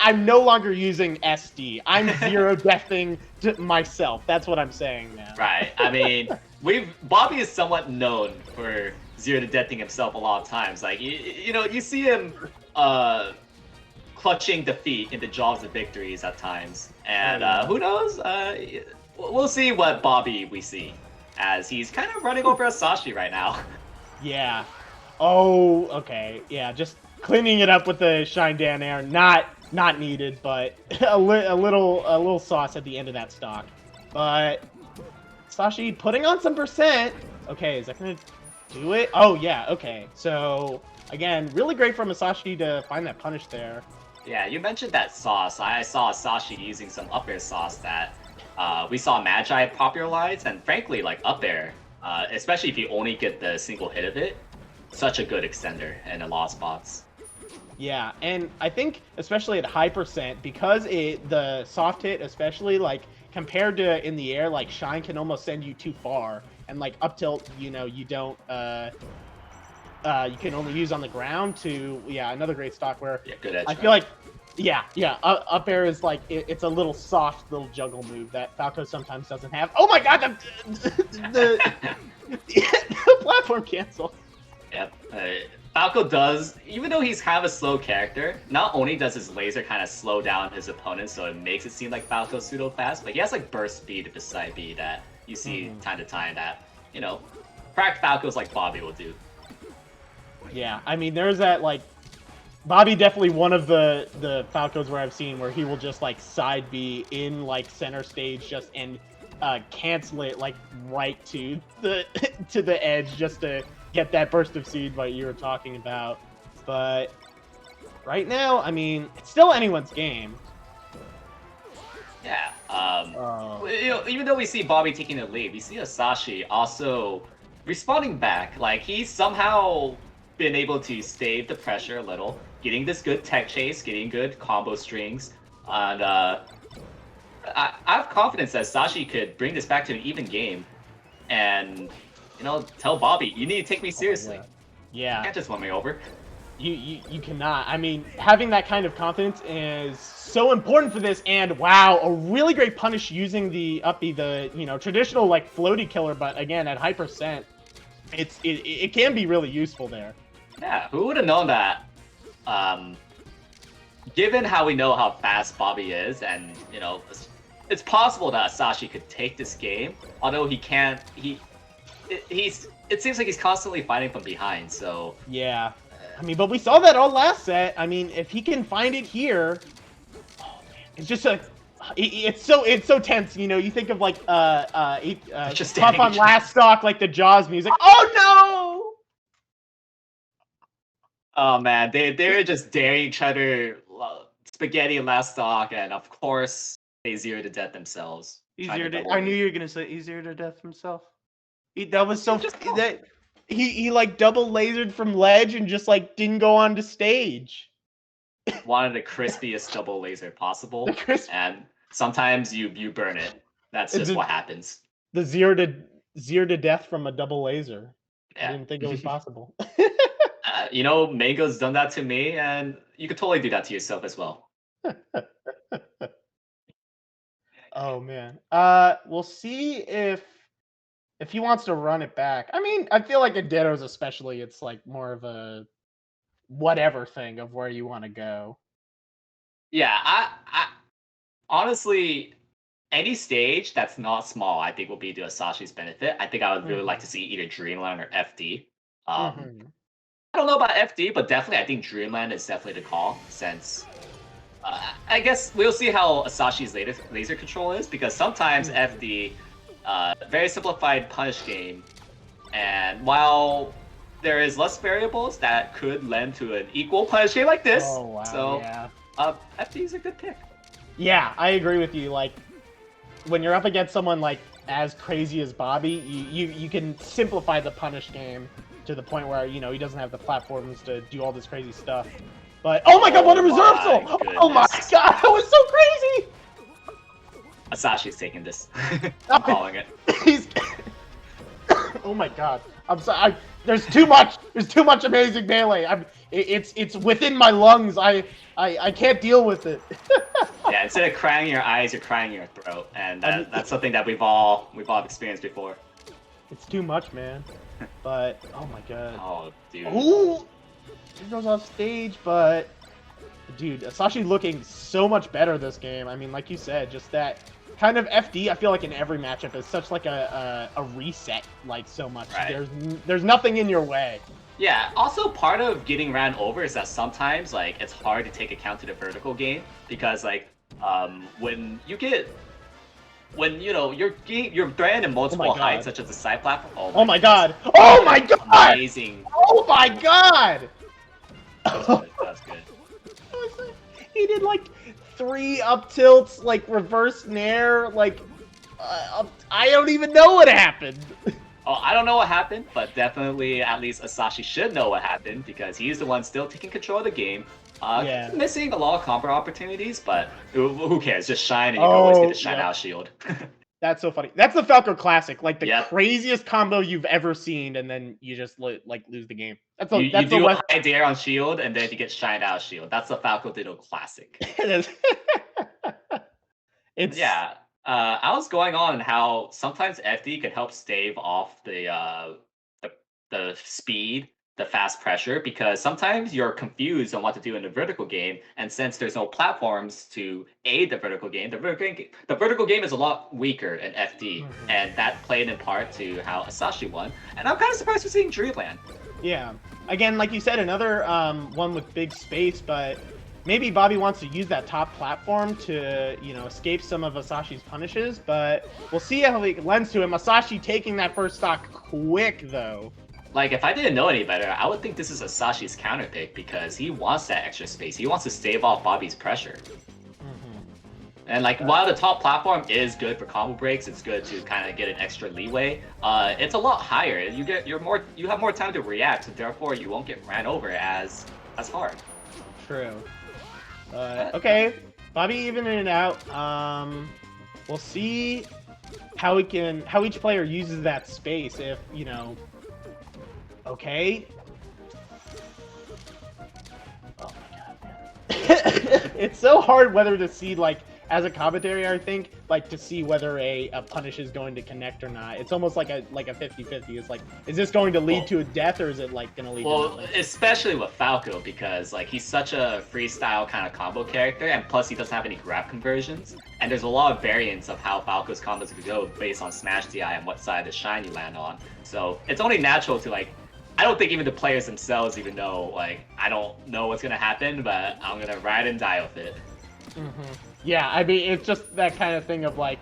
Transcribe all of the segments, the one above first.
I'm no longer using SD. I'm zero deathing myself. That's what I'm saying now. Right. I mean, Bobby is somewhat known for zero to deathing himself a lot of times. Like you see him clutching defeat in the jaws of victories at times. And who knows? We'll see what Bobby we see, as he's kind of running over Asashi right now. Yeah. Oh, okay. Yeah, just cleaning it up with the shine down air. Not needed, but a little sauce at the end of that stock. But Asashi putting on some percent. Okay, is that gonna do it? Oh yeah. Okay. So again, really great from Asashi to find that punish there. Yeah, you mentioned that sauce. I saw Asashi using some up air sauce that we saw Magi popularize, and frankly, like up air, especially if you only get the single hit of it, such a good extender in a lot of spots. Yeah, and I think especially at high percent, because the soft hit, especially like compared to in the air, like shine can almost send you too far, and like up tilt, you don't you can only use on the ground to another great stock where good edge. I feel like up air is like it's a little soft little juggle move that Falco sometimes doesn't have. Oh my god, the platform cancel. Yep. Falco does, even though he's kind of a slow character, not only does his laser kind of slow down his opponent, so it makes it seem like Falco's pseudo fast, but he has like burst speed beside B that you see time to time that, cracked Falcos like Bobby will do. Yeah, I mean, there's that, like, Bobby definitely one of the Falcos where I've seen where he will just, like, side B in, like, center stage and cancel it, like, right to the edge just to get that burst of speed like you were talking about. But right now, I mean, it's still anyone's game. Yeah. Even though we see Bobby taking the lead, we see Asashi also responding back. Like, he's somehow been able to stave the pressure a little, getting this good tech chase, getting good combo strings, and I have confidence that Asashi could bring this back to an even game, and tell Bobby, you need to take me seriously. Yeah. You can't just win me over. You cannot. I mean, having that kind of confidence is so important for this, and wow, a really great punish using the uppy, the traditional like floaty killer, but again at high percent, it can be really useful there. Yeah, who would have known that? Given how we know how fast Bobby is, and it's possible that Asashi could take this game, although he can't. It seems like he's constantly fighting from behind. So yeah, I mean, but we saw that all last set. I mean, if he can find it here, oh man, it's just it's so tense. You think of like just tough on last stock, like the Jaws music. Oh no! Oh man, they're just daring each other, spaghetti last stock, and of course they zero to death themselves. I knew you were gonna say easier to death himself. That was so that he like double lasered from ledge and just like didn't go on to stage. Wanted the crispiest double laser possible, and sometimes you burn it. That's just what happens. The zero to death from a double laser. Yeah. I didn't think it was possible. Mango's done that to me, and you could totally do that to yourself as well. Oh man. We'll see if he wants to run it back. I mean, I feel like in Dittos especially, it's like more of a whatever thing of where you want to go. Yeah, I honestly, any stage that's not small, I think will be to Asashi's benefit. I think I would really like to see either Dreamland or FD. I don't know about FD, but definitely I think Dreamland is definitely the call, since I guess we'll see how Asashi's laser control is, because sometimes FD, very simplified punish game, and while there is less variables, that could lend to an equal punish game like this. Oh, wow, so yeah. FD is a good pick. Yeah, I agree with you. Like, when you're up against someone like as crazy as Bobby, you can simplify the punish game to the point where he doesn't have the platforms to do all this crazy stuff. But oh my god, what a reversal! Oh my god, that was so crazy! Asashi's taking this. I'm calling it. Oh my god, I'm sorry. There's too much amazing melee. It's within my lungs. I can't deal with it. Yeah, instead of crying in your eyes, you're crying in your throat, and that's something that we've all experienced before. It's too much, man. But oh my god. Oh, dude. Ooh, he goes off stage, but dude, Asashi looking so much better this game. I mean, like you said, just that kind of FD. I feel like in every matchup is such like a reset, like so much. Right. There's nothing in your way. Yeah, also part of getting ran over is that sometimes like it's hard to take account to the vertical game because like when you know you're threatened in multiple heights such as the side platform. Oh my god! Oh my god! Amazing! Oh my god! That's good. He did like 3 up tilts, like reverse nair, like I don't even know what happened. Oh, I don't know what happened, but definitely at least Asashi should know what happened because he's the one still taking control of the game. Yeah. Missing a lot of combo opportunities, but who cares? Just shine and you can always get the shine out shield. That's so funny. That's the Falco classic, like the Yep. craziest combo you've ever seen, and then you just like lose the game. You do a high dare on shield, and then you get shine out shield. That's the Falco Ditto classic. It's yeah. I was going on how sometimes FD can help stave off the speed, the fast pressure, because sometimes you're confused on what to do in the vertical game, and since there's no platforms to aid the vertical game, the vertical game is a lot weaker in FD, and that played in part to how Asashi won. And I'm kind of surprised we're seeing Dreamland. Yeah. Again, like you said, another one with big space, but maybe Bobby wants to use that top platform to, you know, escape some of Asashi's punishes, but we'll see how it lends to him. Asashi taking that first stock quick, though. Like, if I didn't know any better, I would think this is Asashi's counter pick because he wants that extra space. He wants to stave off Bobby's pressure. And like, while the top platform is good for combo breaks, it's good to kind of get an extra leeway. It's a lot higher. You have more time to react, so therefore you won't get ran over as hard. True. Okay, Bobby evening it out. We'll see how each player uses that space. If you know, okay. Oh my god, man. It's so hard whether to see like as a commentator, I think, like to see whether a punish is going to connect or not. It's almost like a 50-50. It's like, is this going to lead to a death or is it like going to lead to nothing? Especially with Falco because like he's such a freestyle kind of combo character and plus he doesn't have any grab conversions. And there's a lot of variants of how Falco's combos could go based on Smash DI and what side of the shine you land on. So it's only natural to like, I don't think even the players themselves even know, like, I don't know what's going to happen, but I'm going to ride and die with it. Yeah, I mean, it's just that kind of thing of like,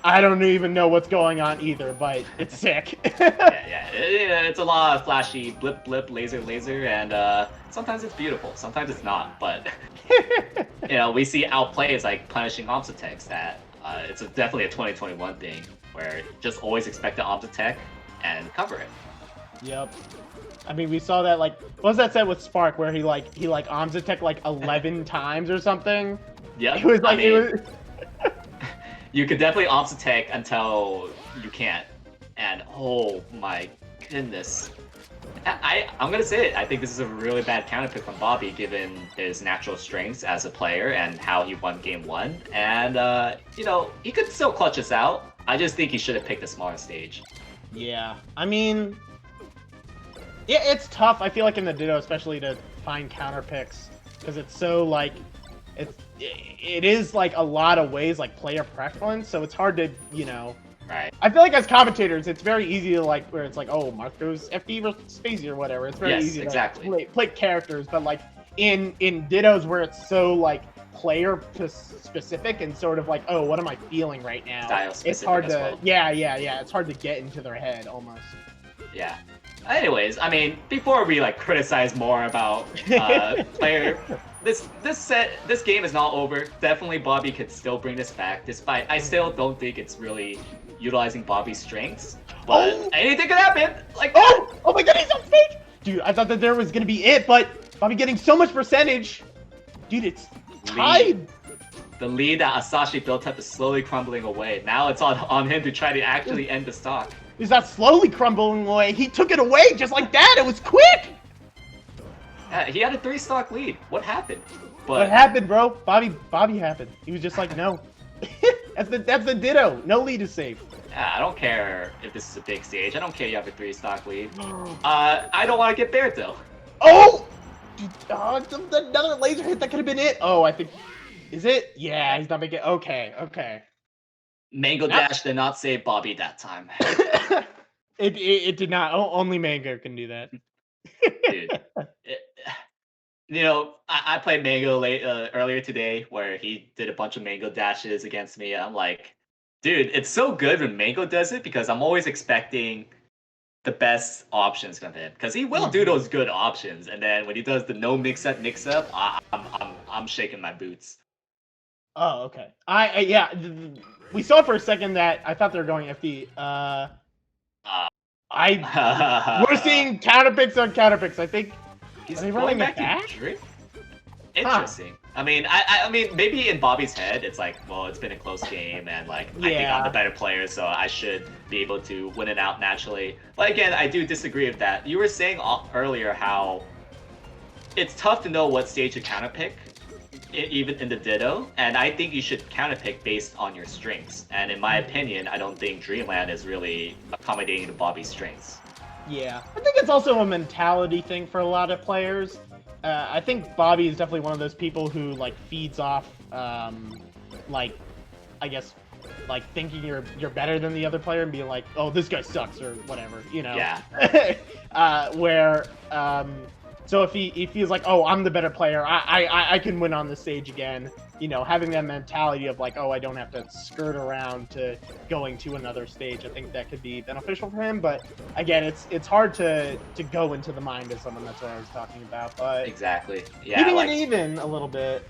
I don't even know what's going on either, but it's sick. yeah, it's a lot of flashy blip, blip, laser, laser, and sometimes it's beautiful, sometimes it's not, but, you know, we see outplays like punishing Omps attacks that it's definitely a 2021 thing, where just always expect the Omps attack and cover it. Yep. I mean, we saw that, like, what was that set with Spark where he Omps attack like 11 times or something? Yeah, it was like, you could definitely Omps attack until you can't. And oh my goodness. I'm gonna say it. I think this is a really bad counter pick from Bobby given his natural strengths as a player and how he won game 1. And you know, he could still clutch us out. I just think he should have picked a smaller stage. Yeah. I mean, yeah, it's tough, I feel like in the Ditto, especially to find counter picks. Because it's so like it is like a lot of ways like player preference, so it's hard to, you know. Right. I feel like as commentators, it's very easy to like where it's like, oh, Mark goes FD versus Spacey or whatever. It's very easy to play characters, but like in Dittos where it's so like player specific and sort of like, oh, what am I feeling right now? Style specific. It's hard to well. yeah. It's hard to get into their head almost. Yeah. Anyways, I mean, before we like criticize more about player, this game is not over. Definitely, Bobby could still bring this back. Despite, I still don't think it's really utilizing Bobby's strengths. But anything could happen. Like, oh my god, he's on stage, dude. I thought that there was gonna be it, but Bobby getting so much percentage, dude. It's tied. The lead that Asashi built up is slowly crumbling away. Now it's on him to try to actually end the stock. He's not slowly crumbling away. He took it away just like that. It was quick. He had a 3-stock lead. What happened? But What happened, bro? Bobby happened. He was just like, no. that's the ditto. No lead is safe. I don't care if this is a big stage. I don't care you have a 3-stock lead. I don't want to get bared though. Oh! Another laser hit. That could have been it. Oh, I think. Is it? Yeah, he's not making it. Okay. Mango Dash did not save Bobby that time. It did not. Only Mango can do that. Dude. I played Mango earlier today where he did a bunch of Mango dashes against me. I'm like, dude, it's so good when Mango does it because I'm always expecting the best options from him because he will do those good options, and then when he does the no mix up, I'm shaking my boots. Oh, okay. Yeah, we saw for a second that I thought they were going FD. We're seeing counterpicks on counterpicks. I think. He's Are they going running back it back? to Drift? Interesting. Huh. I mean, maybe in Bobby's head, it's like, well, it's been a close game, and like, I think I'm the better player, so I should be able to win it out naturally. But again, I do disagree with that. You were saying earlier how it's tough to know what stage to counterpick, even in the Ditto, and I think you should counterpick based on your strengths. And in my opinion, I don't think Dreamland is really accommodating to Bobby's strengths. Yeah, I think it's also a mentality thing for a lot of players. I think Bobby is definitely one of those people who like feeds off, like, I guess, like thinking you're better than the other player and being like, oh, this guy sucks or whatever, you know. Yeah. So if he feels like, oh, I'm the better player, I can win on the stage again, you know, having that mentality of like, oh, I don't have to skirt around to going to another stage, I think that could be beneficial for him. But again, it's hard to go into the mind of someone. That's what I was talking about. But exactly, yeah, keeping it even a little bit.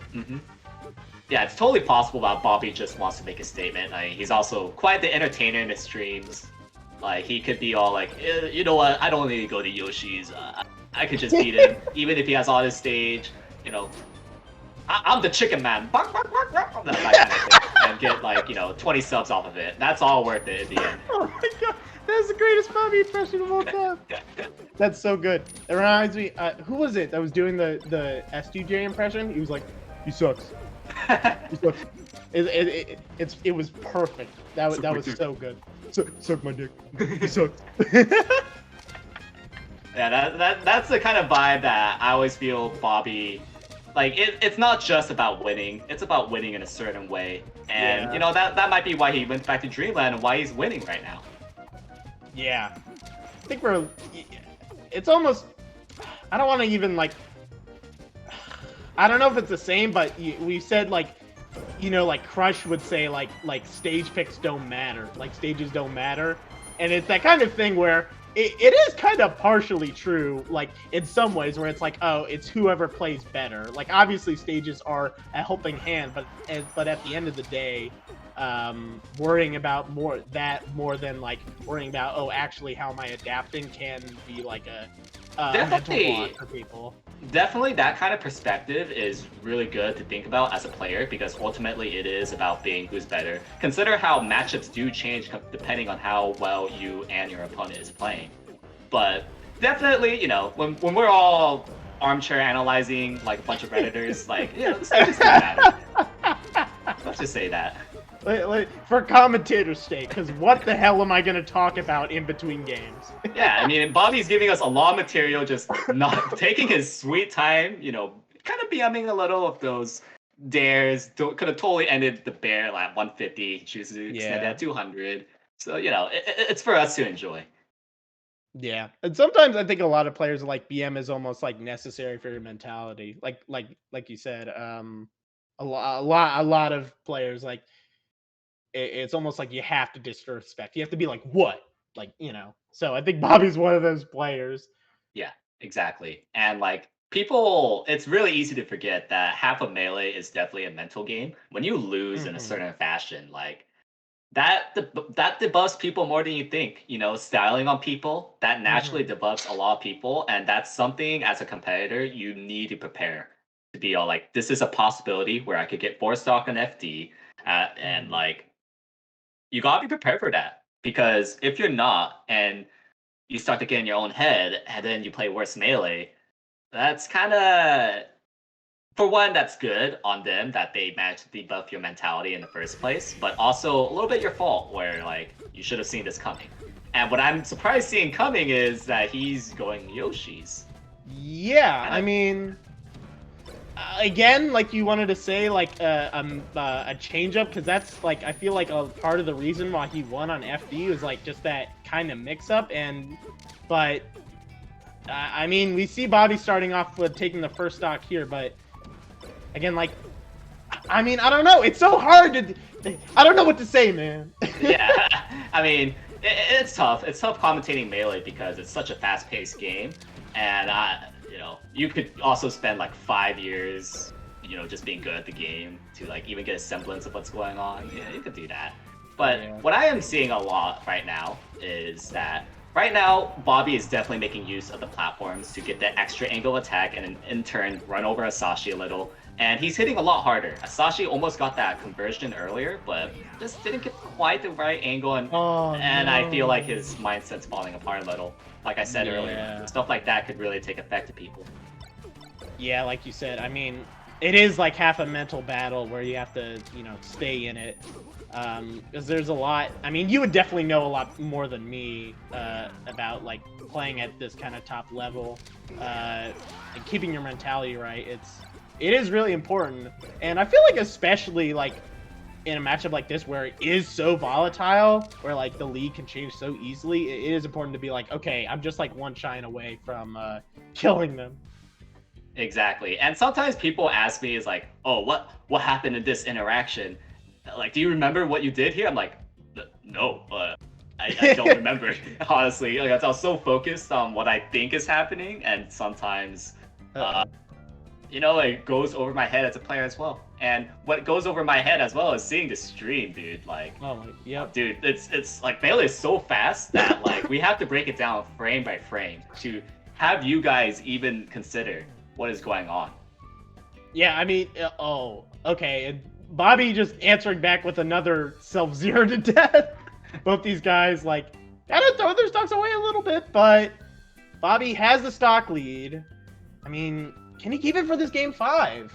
Yeah, it's totally possible that Bobby just wants to make a statement. I mean, he's also quite the entertainer in his streams. Like, he could be all like, you know what, I don't need to go to Yoshi's. I could just beat him, even if he has on his stage. You know, I'm the chicken man. That kind of thing. And get, like, 20 subs off of it. That's all worth it at the end. Oh my god, that's the greatest Bobby impression of all time. That's so good. It reminds me, who was it that was doing the SDJ impression? He was like, he sucks. He sucks. It was perfect. That was so good. Suck my dick. He sucks. Yeah, that's the kind of vibe that I always feel Bobby, like, it's not just about winning, it's about winning in a certain way. And, that might be why he went back to Dreamland and why he's winning right now. Yeah. I think it's almost, I don't want to even, like, I don't know if it's the same, but we said, like, like Crush would say, like stage picks don't matter, like stages don't matter. And it's that kind of thing where it is kind of partially true, like, in some ways, where it's like, oh, it's whoever plays better. Like, obviously, stages are a helping hand, but at the end of the day, worrying about more than, like, worrying about, oh, actually, how am I adapting can be, like, a mental block for people. Definitely, that kind of perspective is really good to think about as a player, because ultimately it is about being who's better. Consider how matchups do change depending on how well you and your opponent is playing. But definitely, when we're all armchair analyzing like a bunch of Redditors, like, the stages don't matter. Let's just say that. For commentator's sake, because what the hell am I going to talk about in between games? Yeah, I mean, Bobby's giving us a lot of material, just not taking his sweet time, kind of BMing a little of those dares. Could have totally ended the bear like 150, chooses to extend at 200. So, it's for us to enjoy. Yeah, and sometimes I think a lot of players like BM is almost like necessary for your mentality. Like you said, a lot of players, like, it's almost like you have to disrespect. You have to be like, what? Like, So I think Bobby's one of those players. Yeah, exactly. And, like, people, it's really easy to forget that half of Melee is definitely a mental game. When you lose in a certain fashion, like, that debuffs people more than you think. Styling on people, that naturally debuffs a lot of people. And that's something, as a competitor, you need to prepare to be all like, this is a possibility where I could get 4-stock on FD. And, like, you gotta be prepared for that, because if you're not, and you start to get in your own head, and then you play worse Melee, That's kind of, for one, that's good on them that they managed to debuff your mentality in the first place, but also a little bit your fault where like you should have seen this coming. And what I'm surprised seeing coming is that he's going Yoshi's. Yeah, I mean, again, like you wanted to say, like a change up, because that's like I feel like a part of the reason why he won on FD was like just that kind of mix up, but I mean, we see Bobby starting off with taking the first stock here, but again, like, I mean, I don't know, it's so hard to, I don't know what to say, man. Yeah, I mean, it's tough. It's tough commentating Melee because it's such a fast-paced game, and you know, you could also spend like 5 years, you know, just being good at the game to like even get a semblance of what's going on. Yeah, you could do that. But what I am seeing a lot right now is that right now Bobby is definitely making use of the platforms to get that extra angle attack and in turn run over Asashi a little. And he's hitting a lot harder. Asashi almost got that conversion earlier, but just didn't get quite the right angle, and I feel like his mindset's falling apart a little. Like I said earlier, stuff like that could really take effect to people. Yeah, like you said, I mean, it is like half a mental battle where you have to, you know, stay in it. Because there's a lot, I mean, you would definitely know a lot more than me about like playing at this kind of top level and keeping your mentality right. It is really important, and I feel like especially like in a matchup like this where it is so volatile, where like the league can change so easily, it is important to be like, okay, I'm just like one shine away from killing them. Exactly. And sometimes people ask me is like, oh, what happened in this interaction? Like, do you remember what you did here? I'm like, no, I don't remember, honestly. Like, I was so focused on what I think is happening, and sometimes you know, it goes over my head as a player as well. And what goes over my head as well is seeing the stream, dude. Like, dude, it's like Melee is so fast that like we have to break it down frame by frame to have you guys even consider what is going on. Yeah, I mean, okay. And Bobby just answering back with another self-zero to death. Both these guys like gotta throw their stocks away a little bit, but Bobby has the stock lead. I mean, can he keep it for this game 5?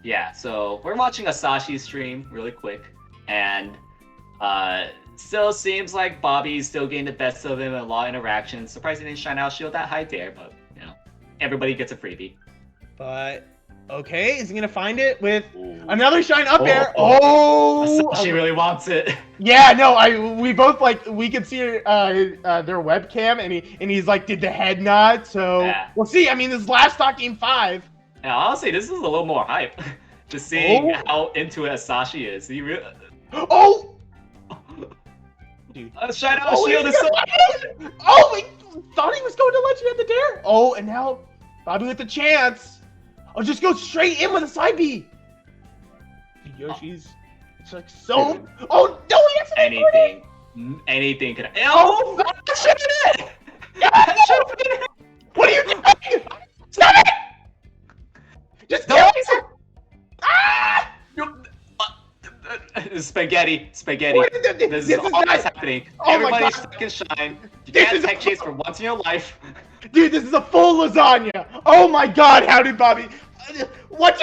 Yeah, so we're watching Asashi's stream really quick, and still seems like Bobby's still getting the best of him in a lot of interactions. Surprised he didn't shine out shield that high dare, but you know, everybody gets a freebie. But okay, is he gonna find it with another shine up air? Asashi really wants it. Yeah, no, we both like we could see their webcam, and he's like did the head nod. So we'll see. I mean, this is last stock game 5. Yeah, honestly, this is a little more hype. Just seeing how into it Asashi is. He really. Dude. Shine out shield is so. Thought he was going to let you have the dare. Oh, and now Bobby with the chance. Oh, just go straight in with a side B. Yoshi's like so. Dude. Oh no, he has anything could. Oh, should have been it. What are you doing? Stop it! Just kill me! Ah! Spaghetti. This is always happening. Oh Everybody's stuck in shine. You can't tech chase for once in your life. Dude, this is a full lasagna. Oh my god, how did Bobby? What just